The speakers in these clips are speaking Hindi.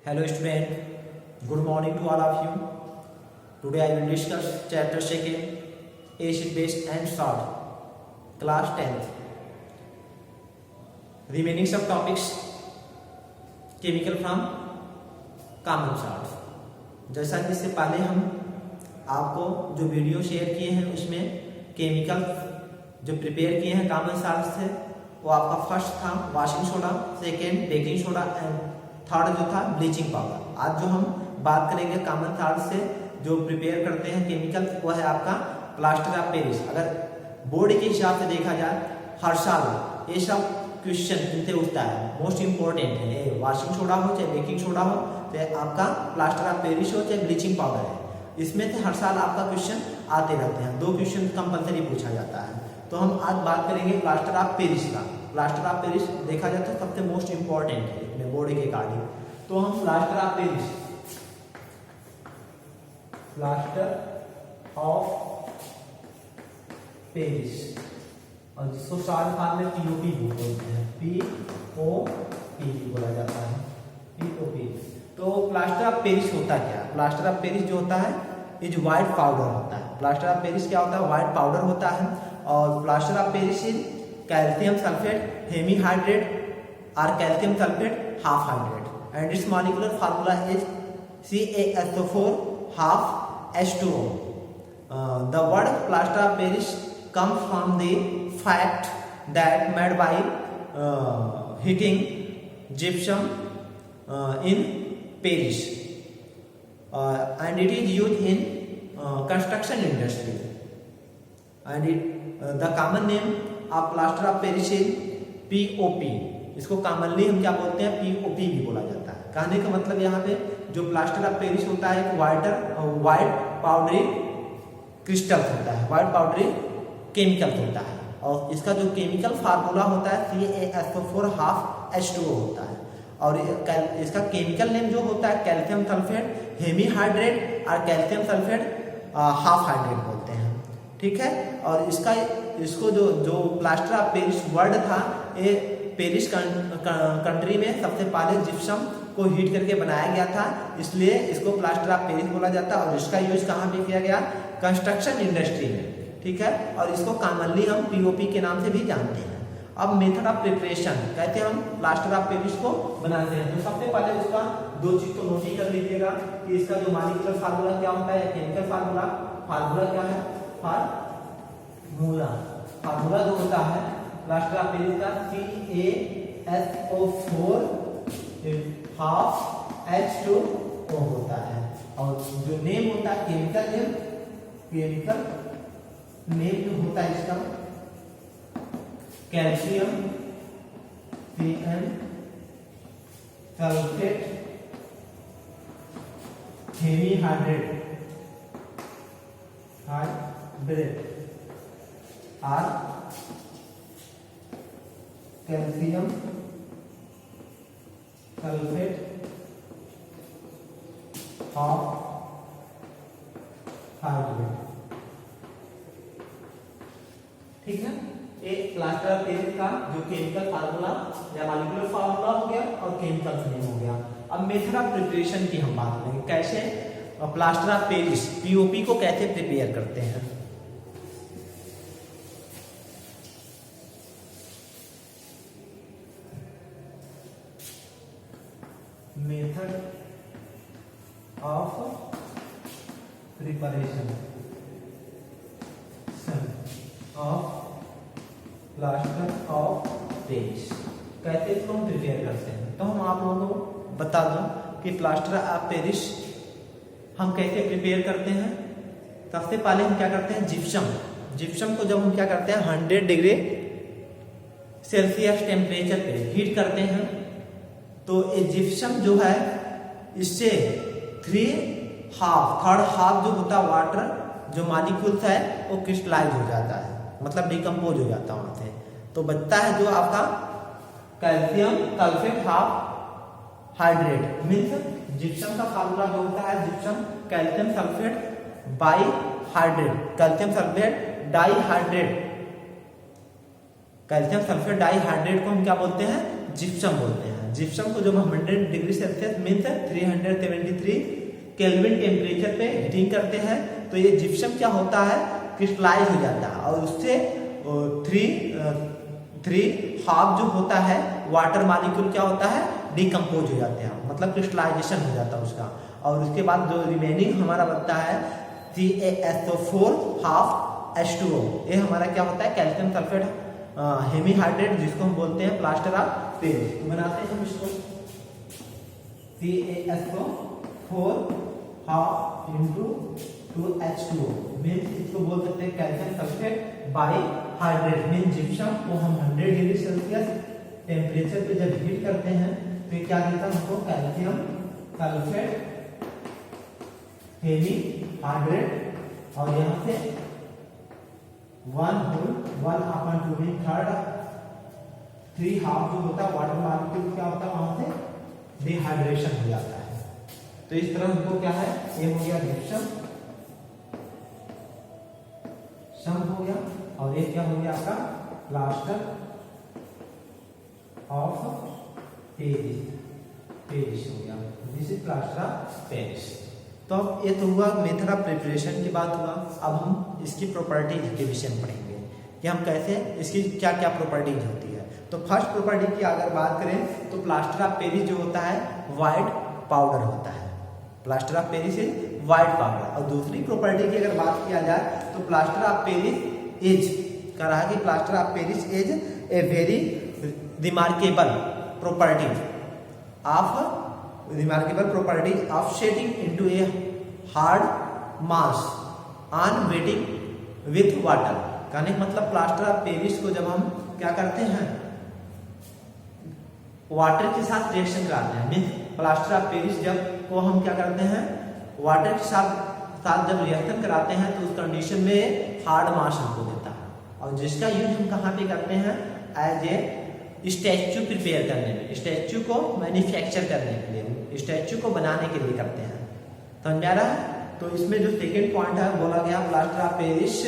Hello student, good morning to all of you. Today I will discuss chapter 2 acid base and salt, class 10th. Remaining subtopics chemical from common salt. जैसा कि इससे पहले हम आपको जो वीडियो शेयर किए हैं उसमें केमिकल जो प्रिपेयर किए हैं कॉमन सॉल्ट से वो आपका फर्स्ट था washing soda, second baking soda and third जो था ब्लीचिंग पाउडर। आज जो हम बात करेंगे कॉमन सॉल्ट से जो प्रिपेयर करते हैं केमिकल वो है आपका प्लास्टर ऑफ पेरिस। अगर बोर्ड के हिसाब से देखा जाए हर साल ये सब क्वेश्चन इनसे उठता है, मोस्ट इंपॉर्टेंट है। वॉशिंग सोडा हो चाहे बेकिंग सोडा हो चाहे आपका प्लास्टर ऑफ पेरिस हो चाहे ब्लीचिंग पाउडर है, इसमें से हर साल आपका क्वेश्चन आते रहते हैं। 2 क्वेश्चन कंपलसरी पूछा जाता है। तो हम आज बात करेंगे प्लास्टर ऑफ पेरिस का। प्लास्टर ऑफ पेरिस देखा जाए तो सबसे मोस्ट इंपॉर्टेंट है बोर्ड के अकॉर्डिंग। तो हम plaster of Paris, plaster of Paris और जिसको शॉर्ट फॉर्म में पीओपी बोलते हैं, पीओपी बोला जाता है, पीओपी। तो प्लास्टर ऑफ पेरिस होता क्या है? प्लास्टर ऑफ पेरिस जो होता है इज व्हाइट पाउडर होता है। प्लास्टर ऑफ पेरिस क्या होता है? व्हाइट पाउडर होता है। और plaster of Paris is calcium sulphate hemihydrate और calcium sulphate half hydrate and its molecular formula is CaSO4 half H2O. The word plaster of Paris comes from the fact that made by heating gypsum in Paris and it is used in construction industry and the common name of plaster of Paris is POP. इसको कॉमनली हम क्या बोलते हैं? POP भी बोला जाता है। कहने का मतलब यहाँ पे जो प्लास्टर ऑफ पेरिस होता है एक व्हाइट पाउडरी क्रिस्टल होता है, व्हाइट पाउडरी केमिकल होता है। और इसका जो केमिकल फार्मूला होता है CaSO4 half H2O होता है। और इसका केमिकल नेम जो होता है कैल्शियम सल्फेट हेमीहाइड्रेट और कैल्शियम सल्फेट हाफ हाइड्रेट बोलते हैं। ठीक है। और इसको जो प्लास्टर ऑफ पेरिस वर्ड था ये पेरिस कंट्री में सबसे पहले जिप्सम को हीट करके बनाया गया था, इसलिए इसको प्लास्टर ऑफ पेरिस बोला जाता है। और इसका यूज कहाँ पे किया गया? कंस्ट्रक्शन इंडस्ट्री में। ठीक है। और इसको कॉमनली हम पीओपी के नाम से भी जानते हैं। अब मेथड ऑफ प्रिपरेशन कहते हैं हम प्लास्टर ऑफ पेरिस को बनाते हैं। तो सबसे पहले उसका 2 चीज को नोट कर लीजिएगा कि इसका जो मॉलिक्यूलर फार्मूला क्या होता है, केमिकल फार्मूला क्या है? फार्मूला जो होता है प्लास्टर ऑफ पेरिस का CaSO4 हाफ H2O होता है। और जो नेम होता है केमिकल नेम जो होता है इसका कैल्शियम सल्फेट हेमीहाइड्रेट और कैल्शियम सल्फेट हाफ हाइड्रेट। ठीक है। एक प्लास्टर ऑफ पेरिस का जो केमिकल फार्मूला या मॉलिक्यूलर फार्मूला हो गया और केमिकल नेम हो गया। अब मेथड ऑफ प्रिपरेशन की हम बात करेंगे, कैसे प्लास्टर ऑफ पेरिस पीओपी को कैसे प्रिपेयर करते हैं। Method of preparation of plaster of Paris कैसे इसको हम प्रिपेयर करते हैं। तो हम आप लोगों को बता दूं कि प्लास्टर ऑफ पेरिस हम कैसे प्रिपेयर करते हैं। सबसे पहले हम क्या करते हैं, जिप्सम को जब हम क्या करते हैं 100 डिग्री सेल्सियस टेम्परेचर पे हीट करते हैं तो ये जिप्सम जो है इससे थर्ड हाफ जो होता है वाटर जो मॉलिक्यूल्स है वो क्रिस्टलाइज हो जाता है, मतलब डिकम्पोज हो जाता है वहां से। तो बचता है जो आपका calcium sulphate half hydrate. Means gypsum का फार्मूला जो होता है gypsum calcium sulphate by hydrate, calcium sulphate dihydrate को हम क्या बोलते हैं? जिप्सम बोलते हैं। हैं। जिप्सम को जब हम 100 degree Celsius means 373 kelvin temperature पे हीटिंग करते हैं तो ये जिप्सम क्या होता है, क्रिस्टलाइज हो जाता है और उससे थ्री हाफ जो होता है वाटर मॉलिक्यूल क्या होता है, डिकम्पोज हो जाते हैं, मतलब क्रिस्टलाइजेशन हो जाता है उसका। और उसके बाद जो रिमेनिंग हमारा बनता है CaSO4 हाफ H2O, ये हमारा क्या होता है, कैल्शियम सल्फेट हेमीहाइड्रेट, जिसको हम बोलते हैं प्लास्टर ऑफ पेरिस। तो बनाते हैं हम इसको CaSO4 half into 2H2O means इसको बोल सकते हैं calcium sulphate by hydrate mean gypsum को हम 100 डिग्री सेल्सियस टेम्परेचर पे जब हीट करते हैं तो ये क्या देता है हमको, कैल्शियम सल्फेट हेवी हाइड्रेट और यहाँ से 1/2 मीन थर्ड 3 हाफ जो होता है वाटर मॉलिक्यूल क्या होता है वहां से डिहाइड्रेशन हो जाता है। तो इस तरह हमको क्या है, ये हो गया जिप्सम सम हो गया और ये क्या हो गया आपका प्लास्टर ऑफ पेरिस हो गया, this is plaster of Paris. तो अब ये तो हुआ मेथड ऑफ प्रिपरेशन की बात हुआ। अब हम इसकी प्रॉपर्टीज के विषय में पढ़ेंगे कि हम कैसे इसकी क्या क्या प्रॉपर्टीज होती है। तो फर्स्ट प्रॉपर्टी की अगर बात करें तो प्लास्टर ऑफ पेरिस जो होता है वाइट पाउडर होता है, plaster of Paris is white powder. और दूसरी प्रॉपर्टी की अगर बात किया जाए तो प्लास्टर ऑफ पेरिस इज कह रहा है कि plaster of Paris is a very remarkable property of shedding into a hard mass on wetting with water. कहने का मतलब प्लास्टर ऑफ पेरिस को जब हम क्या करते हैं, वाटर के साथ रिएक्शन कराते हैं, मीन्स प्लास्टर ऑफ पेरिस जब को हम क्या करते हैं, वाटर के साथ जब रिएक्शन कराते हैं तो उस कंडीशन में हार्ड मास हमको देता है। और जिसका यूज हम कहाँ पे करते हैं, एज ए स्टैच्यू प्रिपेयर करने में, स्टैच्यू को मैन्युफैक्चर करने के लिए, स्टैच्यू को बनाने के लिए करते हैं। समझ में आ रहा है। तो इसमें जो सेकेंड पॉइंट है बोला गया plaster of Paris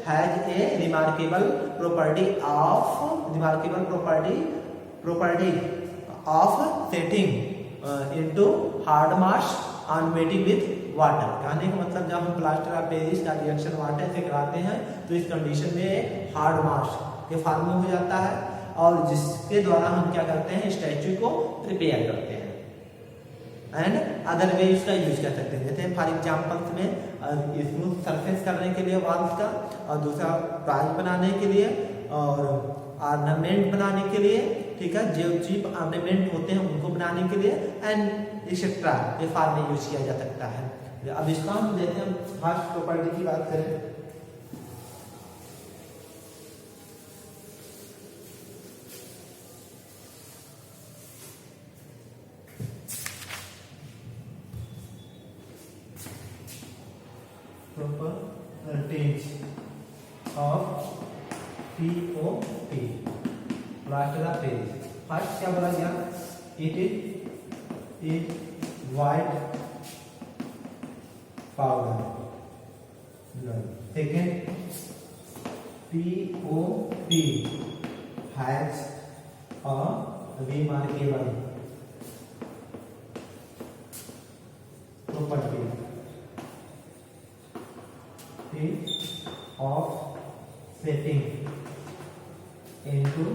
has a remarkable property of setting into hard mass on wetting with water. कहने का मतलब जब हम प्लास्टर ऑफ पेरिस का रिएक्शन वाटर से कराते हैं तो इस कंडीशन में हार्ड मास के फॉर्म में हो जाता है और जिसके द्वारा हम क्या करते हैं, स्टैच्यू को प्रिपेयर करते हैं एंड अदर वे इसका यूज कर सकते हैं। जैसे फॉर एग्जाम्पल्स में स्मूथ सरफेस करने के लिए वॉल्स का, और दूसरा प्राइज बनाने के लिए और ऑर्नामेंट बनाने के लिए, ठीक है, जो चीप ऑर्नामेंट होते हैं उनको बनाने के लिए एंड एक्सेट्रा ये फॉर्म में यूज किया जा सकता है। अब इसका हम देखते हैं, फर्स्ट प्रॉपर्टी की बात करें properties of POP plaster of Paris. First क्या बोला गया, it is white powder. Second POP has a remarkable property of setting into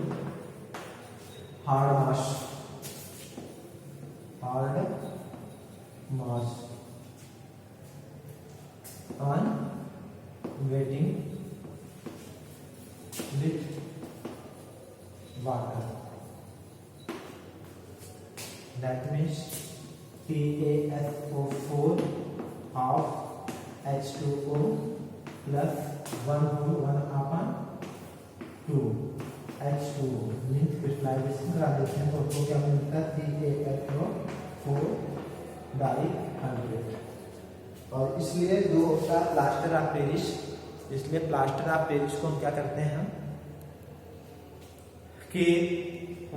hard mass on wetting with water. That means CaSO4 half H2O plus 1/2 H2O means crystallization करा देते हैं तो उसको क्या मिलता है, CaSO4 डाइहाइड्रेट। और इसलिए जो होता है प्लास्टर ऑफ पेरिस, इसलिए प्लास्टर ऑफ पेरिस को हम क्या करते हैं कि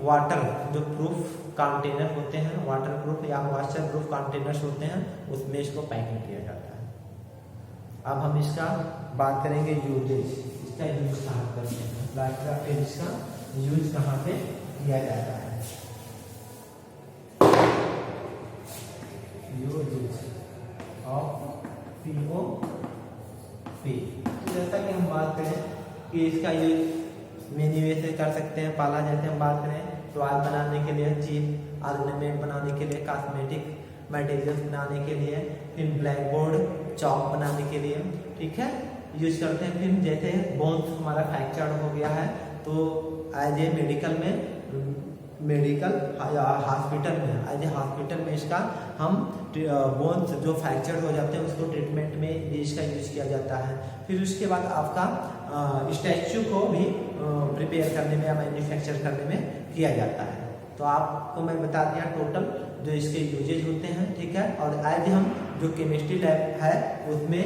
वाटर जो प्रूफ कंटेनर होते हैं, वाटर प्रूफ या मॉइस्चर प्रूफ कंटेनर्स होते हैं, उसमें इसको पैकिंग किया जाता है। अब हम इसका बात करेंगे यूजेज, इसका यूज कहाँ करते हैं, प्लास्टर ऑफ पेरिस का यूज कहाँ पे किया जाता है। POP। तो जैसा कि हम बात करें कि इसका यूज मेनी वे से कर सकते हैं। पहला जैसे हम बात करें टॉय बनाने के लिए, चीज ऑर्नामेंट बनाने के लिए, कॉस्मेटिक मटेरियल्स बनाने के लिए, फिर ब्लैक बोर्ड चौक बनाने के लिए, ठीक है, यूज करते हैं। फिर जैसे बोन्स हमारा फ्रैक्चर हो गया है तो एज ए मेडिकल हॉस्पिटल में इसका हम बोन्स जो फ्रैक्चर हो जाते हैं उसको ट्रीटमेंट में भी इसका यूज किया जाता है। फिर उसके बाद आपका स्टैचू को भी प्रिपेयर करने में या मैन्युफैक्चर करने में किया जाता है। तो आपको मैं बता दिया टोटल जो इसके यूजेज होते हैं, ठीक है। और आज हम जो केमिस्ट्री लैब है उसमें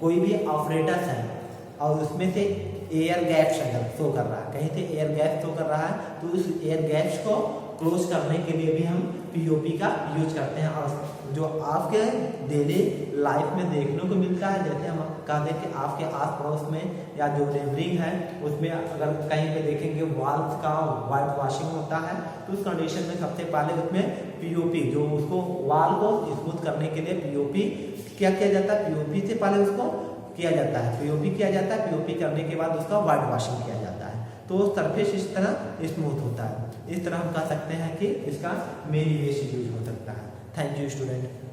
कोई भी ऑपरेटर्स है और उसमें से एयर गैप्स अगर शो कर रहा है, कहीं से एयर गैप शो कर रहा है तो उस एयर गैप्स को क्लोज करने के लिए भी हम पीओपी का यूज करते हैं। और जो आपके डेली लाइफ में देखने को मिलता है, जैसे हम कहते हैं कि आपके आस पड़ोस में या जो नेबरिंग है उसमें अगर कहीं पे देखेंगे वॉल्स का वाइट वॉशिंग होता है तो उस कंडीशन में सबसे पहले उसमें पीओपी जो उसको वॉल को स्मूथ करने के लिए पीओपी क्या किया जाता है, पीओपी से पहले उसको किया जाता है, पीओपी किया जाता है। पीओपी करने के बाद उसका वाइट वॉशिंग किया जाता है तो सरफेस इस तरह स्मूथ होता है। इस तरह हम कह सकते हैं कि इसका मेनी वे से यूज हो सकता है। Thank you student.